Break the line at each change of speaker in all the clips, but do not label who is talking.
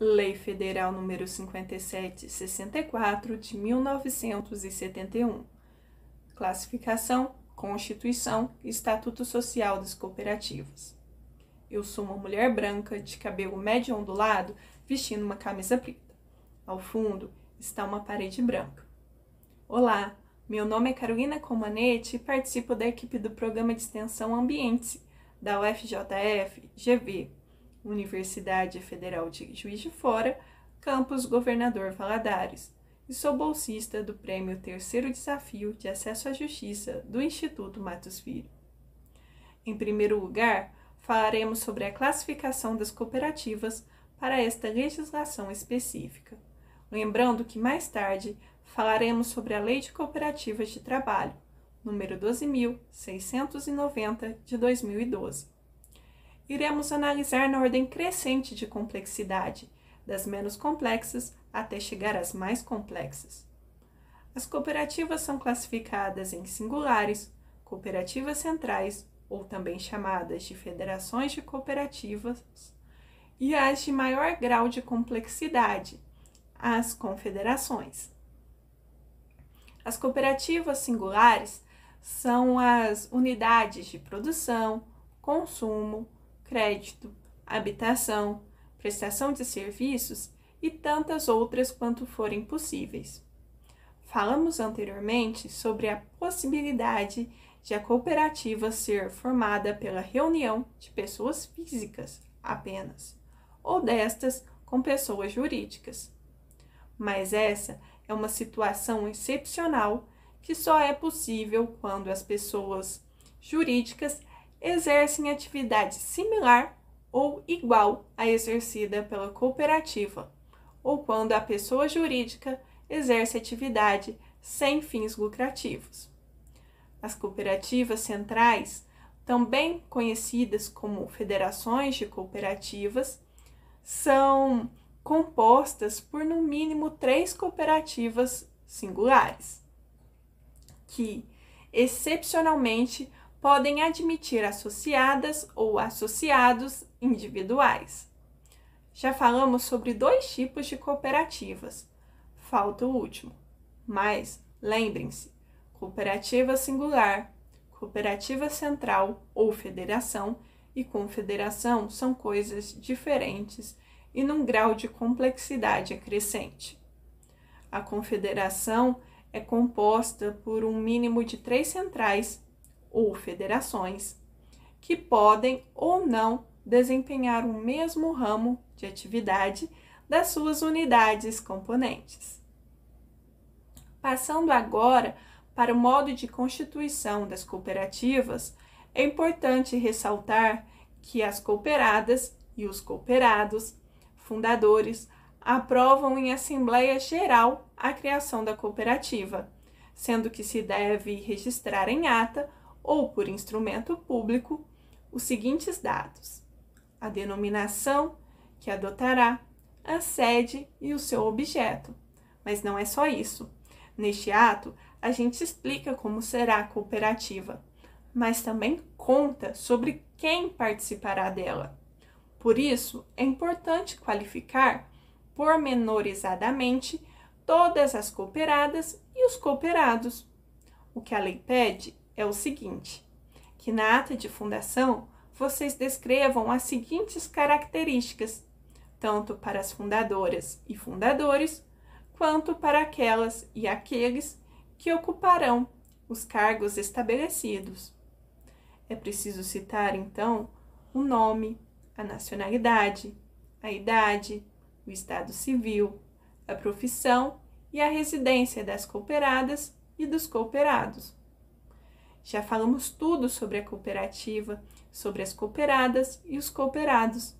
Lei Federal nº 5764 de 1971. Classificação, Constituição e Estatuto Social das Cooperativas. Eu sou uma mulher branca de cabelo médio ondulado vestindo uma camisa preta. Ao fundo está uma parede branca. Olá, meu nome é Carolina Comanete e participo da equipe do Programa de Extensão Ambiente da UFJF-GV, Universidade Federal de Juiz de Fora, Campus Governador Valadares, e sou bolsista do Prêmio Terceiro Desafio de Acesso à Justiça do Instituto Matos Filho. Em primeiro lugar, falaremos sobre a classificação das cooperativas para esta legislação específica. Lembrando que mais tarde falaremos sobre a Lei de Cooperativas de Trabalho, número 12.690 de 2012. Iremos analisar na ordem crescente de complexidade, das menos complexas até chegar às mais complexas. As cooperativas são classificadas em singulares, cooperativas centrais, ou também chamadas de federações de cooperativas, e as de maior grau de complexidade, as confederações. As cooperativas singulares são as unidades de produção, consumo, crédito, habitação, prestação de serviços e tantas outras quanto forem possíveis. Falamos anteriormente sobre a possibilidade de a cooperativa ser formada pela reunião de pessoas físicas apenas, ou destas com pessoas jurídicas. Mas essa é uma situação excepcional que só é possível quando as pessoas jurídicas exercem atividade similar ou igual à exercida pela cooperativa, ou quando a pessoa jurídica exerce atividade sem fins lucrativos. As cooperativas centrais, também conhecidas como federações de cooperativas, são compostas por no mínimo 3 cooperativas singulares, que, excepcionalmente, podem admitir associadas ou associados individuais. Já falamos sobre 2 tipos de cooperativas, falta o último, mas lembrem-se, cooperativa singular, cooperativa central ou federação e confederação são coisas diferentes e num grau de complexidade crescente. A confederação é composta por um mínimo de 3 centrais ou federações, que podem ou não desempenhar o mesmo ramo de atividade das suas unidades componentes. Passando agora para o modo de constituição das cooperativas, é importante ressaltar que as cooperadas e os cooperados, fundadores, aprovam em Assembleia Geral a criação da cooperativa, sendo que se deve registrar em ata ou por instrumento público os seguintes dados: a denominação que adotará, a sede e o seu objeto. Mas não é só isso. Neste ato, a gente explica como será a cooperativa, mas também conta sobre quem participará dela. Por isso, é importante qualificar pormenorizadamente todas as cooperadas e os cooperados. O que a lei pede é o seguinte: que na ata de fundação vocês descrevam as seguintes características, tanto para as fundadoras e fundadores, quanto para aquelas e aqueles que ocuparão os cargos estabelecidos. É preciso citar, então, o nome, a nacionalidade, a idade, o estado civil, a profissão e a residência das cooperadas e dos cooperados. Já falamos tudo sobre a cooperativa, sobre as cooperadas e os cooperados,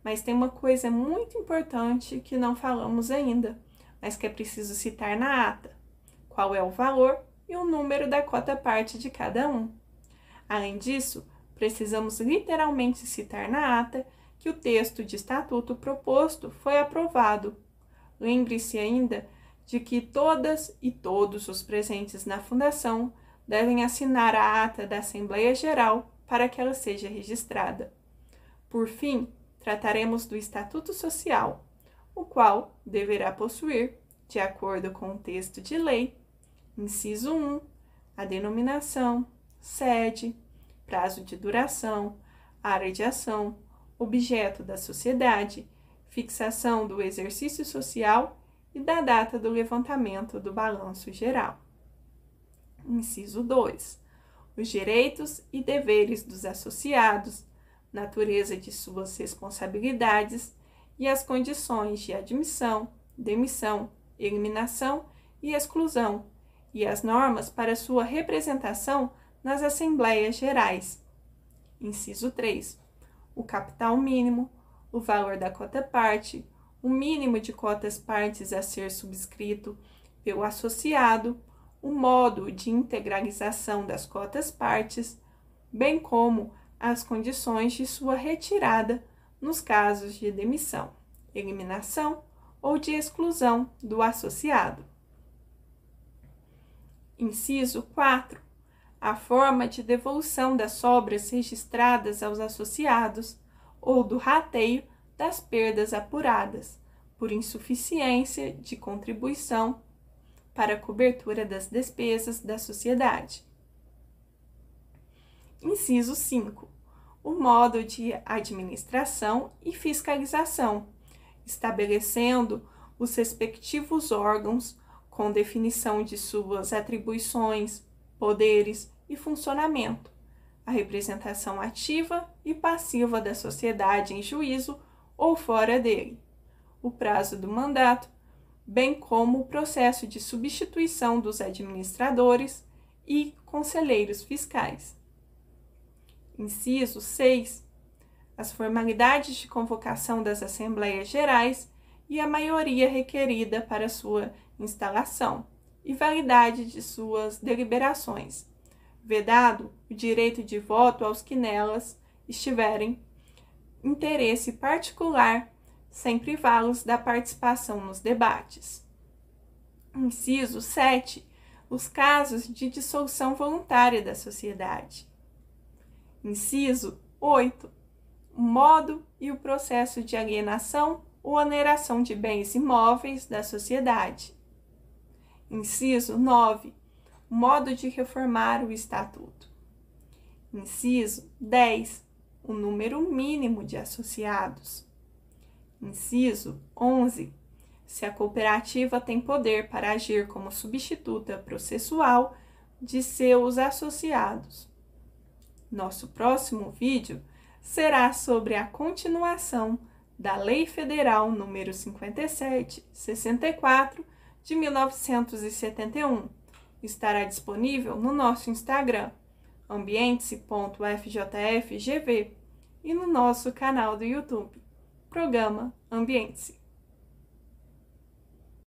mas tem uma coisa muito importante que não falamos ainda, mas que é preciso citar na ata: qual é o valor e o número da cota-parte de cada um. Além disso, precisamos literalmente citar na ata que o texto de estatuto proposto foi aprovado. Lembre-se ainda de que todas e todos os presentes na fundação devem assinar a ata da Assembleia Geral para que ela seja registrada. Por fim, trataremos do Estatuto Social, o qual deverá possuir, de acordo com o texto de lei, inciso 1, a denominação, sede, prazo de duração, área de ação, objeto da sociedade, fixação do exercício social e da data do levantamento do balanço geral. Inciso 2. Os direitos e deveres dos associados, natureza de suas responsabilidades e as condições de admissão, demissão, eliminação e exclusão, e as normas para sua representação nas Assembleias Gerais. Inciso 3. O capital mínimo, o valor da cota-parte, o mínimo de cotas-partes a ser subscrito pelo associado, o modo de integralização das cotas-partes, bem como as condições de sua retirada nos casos de demissão, eliminação ou de exclusão do associado. Inciso 4. A forma de devolução das sobras registradas aos associados ou do rateio das perdas apuradas por insuficiência de contribuição para a cobertura das despesas da sociedade. Inciso 5. O modo de administração e fiscalização, estabelecendo os respectivos órgãos com definição de suas atribuições, poderes e funcionamento, a representação ativa e passiva da sociedade em juízo ou fora dele, o prazo do mandato, bem como o processo de substituição dos administradores e conselheiros fiscais. Inciso 6. As formalidades de convocação das Assembleias Gerais e a maioria requerida para sua instalação e validade de suas deliberações, vedado o direito de voto aos que nelas estiverem interesse particular, sem privá-los da participação nos debates. Inciso 7. Os casos de dissolução voluntária da sociedade. Inciso 8. O modo e o processo de alienação ou oneração de bens imóveis da sociedade. Inciso 9. O modo de reformar o estatuto. Inciso 10. O número mínimo de associados. Inciso 11. Se a cooperativa tem poder para agir como substituta processual de seus associados. Nosso próximo vídeo será sobre a continuação da Lei Federal nº 5764 de 1971. Estará disponível no nosso Instagram, ambiente-se.fjfgv, e no nosso canal do YouTube, Programa Ambiente-se.